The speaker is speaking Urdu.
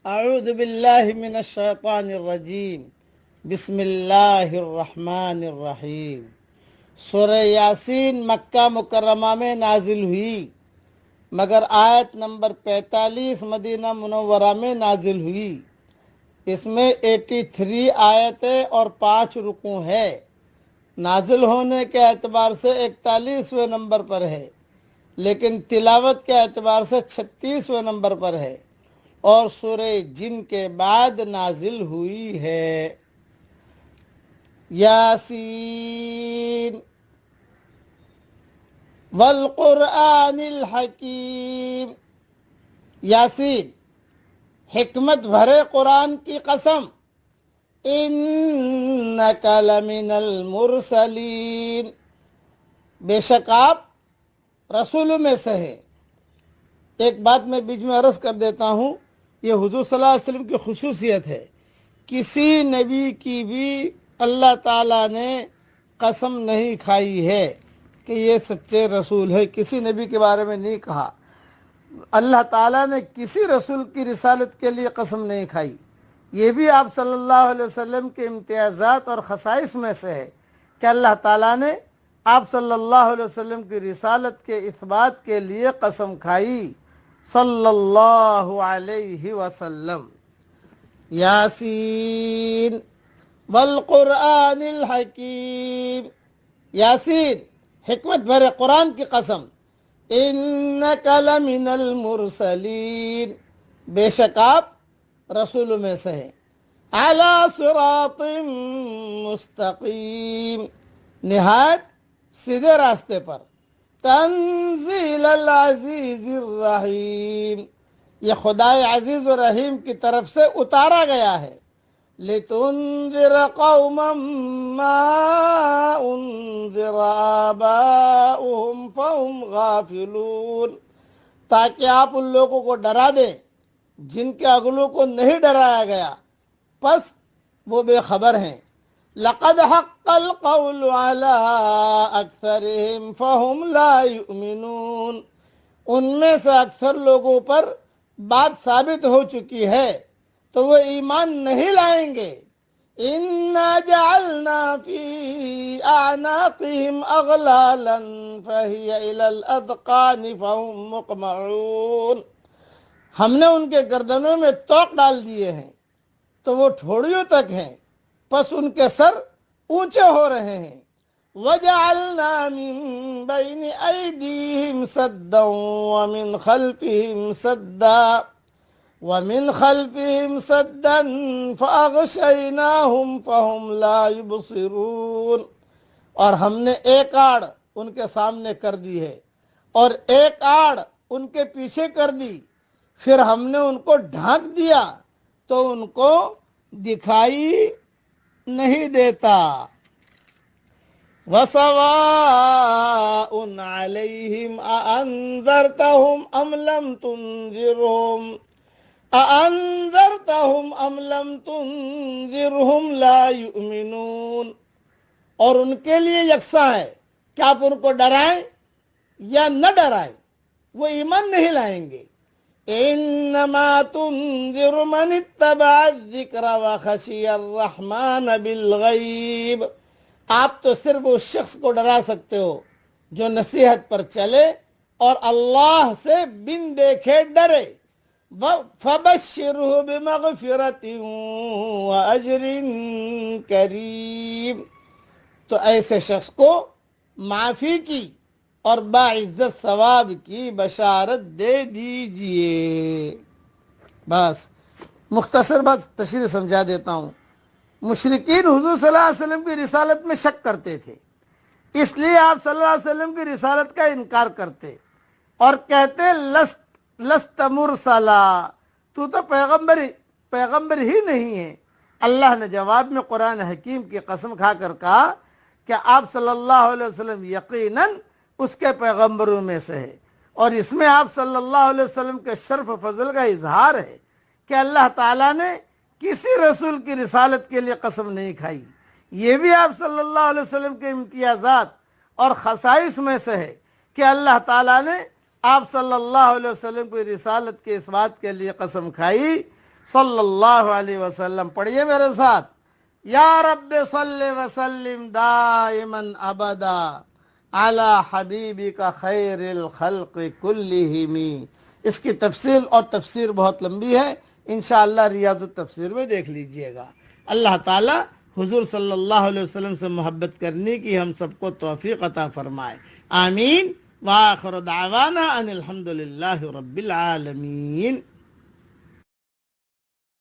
اعوذ باللہ من الشیطان الرجیم بسم اللہ الرحمن الرحیم۔ سورہ یاسین مکہ مکرمہ میں نازل ہوئی، مگر آیت نمبر 45 مدینہ منورہ میں نازل ہوئی۔ اس میں 83 آیتیں اور 5 رکوع ہے۔ نازل ہونے کے اعتبار سے 41ویں نمبر پر ہے، لیکن تلاوت کے اعتبار سے 36ویں نمبر پر ہے، اور سورہ جن کے بعد نازل ہوئی ہے۔ یاسین والقرآن الحکیم، یاسین حکمت بھرے قرآن کی قسم، انک لمن المرسلین، بے شک آپ رسولوں میں سے ہیں۔ ایک بات میں بیچ میں عرض کر دیتا ہوں، یہ حضور صلی اللہ علیہ وسلم کی خصوصیت ہے۔ کسی نبی کی بھی اللہ تعالیٰ نے قسم نہیں کھائی ہے کہ یہ سچے رسول ہے، کسی نبی کے بارے میں نہیں کہا۔ اللہ تعالیٰ نے کسی رسول کی رسالت کے لیے قسم نہیں کھائی۔ یہ بھی آپ صلی اللہ علیہ وسلم کے امتیازات اور خصائص میں سے ہے کہ اللہ تعالیٰ نے آپ صلی اللہ علیہ وسلم کی رسالت کے اثبات کے لیے قسم کھائی، صلی اللہ علیہ وسلم۔ یاسین والقرآن الحکیم، یاسین حکمت بھرے قرآن کی قسم، انک لمن المرسلین، بے شک آپ رسولوں میں سے ہیں، علی صراط مستقیم، نہایت سیدھے راستے پر، تنزیل العزیز الرحیم، یہ خدائے عزیز و رحیم کی طرف سے اتارا گیا ہے۔ لتنذر قوما ما انذر آباؤہم فہم غافلون، تاکہ آپ ان لوگوں کو ڈرا دیں جن کے اگلوں کو نہیں ڈرایا گیا، پس وہ بے خبر ہیں۔ لقد حق القول على اکثرهم فهم لا يؤمنون، ان میں سے اکثر لوگوں پر بات ثابت ہو چکی ہے تو وہ ایمان نہیں لائیں گے۔ انا جعلنا في اعناقهم اغلالا فهي الى الاذقان فهم مقمعون، ہم نے ان کے گردنوں میں توق ڈال دیے ہیں تو وہ ٹھوڑیوں تک ہیں، پس ان کے سر اونچے ہو رہے ہیں۔ وَجَعَلْنَا مِن بَيْنِ أَيْدِيهِمْ سَدًّا وَمِنْ خَلْفِهِمْ سَدًّا فَأَغْشَيْنَاهُمْ فَهُمْ لَا يُبْصِرُونَ، اور ہم نے ایک آڑ ان کے سامنے کر دی ہے اور ایک آڑ ان کے پیچھے کر دی، پھر ہم نے ان کو ڈھانک دیا تو ان کو دکھائی نہیں دیتا۔ وَسَوَاءٌ عَلَيْهِمْ أَأَنذَرْتَهُمْ أَمْ لَمْ تُنذِرْهُمْ لَا يُؤْمِنُونَ، اور ان کے لیے یکساں ہے کہ آپ ان کو ڈرائیں یا نہ ڈرائیں، وہ ایمان نہیں لائیں گے۔ انما تنذر من اتبع الذکر وخشی الرحمن بالغیب، آپ تو صرف اس شخص کو ڈرا سکتے ہو جو نصیحت پر چلے اور اللہ سے بن دیکھے ڈرے۔ فبشرہ بمغفرۃ واجر کریم، تو ایسے شخص کو معافی کی اور باعزت ثواب کی بشارت دے دیجئے۔ بس مختصر بات تشریح سمجھا دیتا ہوں۔ مشرکین حضور صلی اللہ علیہ وسلم کی رسالت میں شک کرتے تھے، اس لیے آپ صلی اللہ علیہ وسلم کی رسالت کا انکار کرتے اور کہتے لست مرسلا، تو پیغمبر ہی نہیں ہے۔ اللہ نے جواب میں قرآن حکیم کی قسم کھا کر کہا کہ آپ صلی اللہ علیہ وسلم یقیناً اس کے پیغمبروں میں سے ہے، اور اس میں آپ صلی اللہ علیہ وسلم کے شرف و فضل کا اظہار ہے کہ اللہ تعالیٰ نے کسی رسول کی رسالت کے لیے قسم نہیں کھائی۔ یہ بھی آپ صلی اللہ علیہ وسلم کے امتیازات اور خصائص میں سے ہے کہ اللہ تعالیٰ نے آپ صلی اللہ علیہ وسلم کی رسالت کے اس بات کے لیے قسم کھائی صلی اللہ علیہ وسلم. پڑھیے میرے ساتھ. یا رب صلی وسلم دائما ابدا علی حبیبک خیر الخلق کلہم. اس کی تفصیل اور تفسیر بہت لمبی ہے، انشاءاللہ ریاض التفسیر میں دیکھ لیجئے گا. اللہ تعالی حضور صلی اللہ علیہ وسلم سے محبت کرنے کی ہم سب کو توفیق عطا فرمائے. آمین. وآخر دعوانا ان الحمد للہ رب العالمین.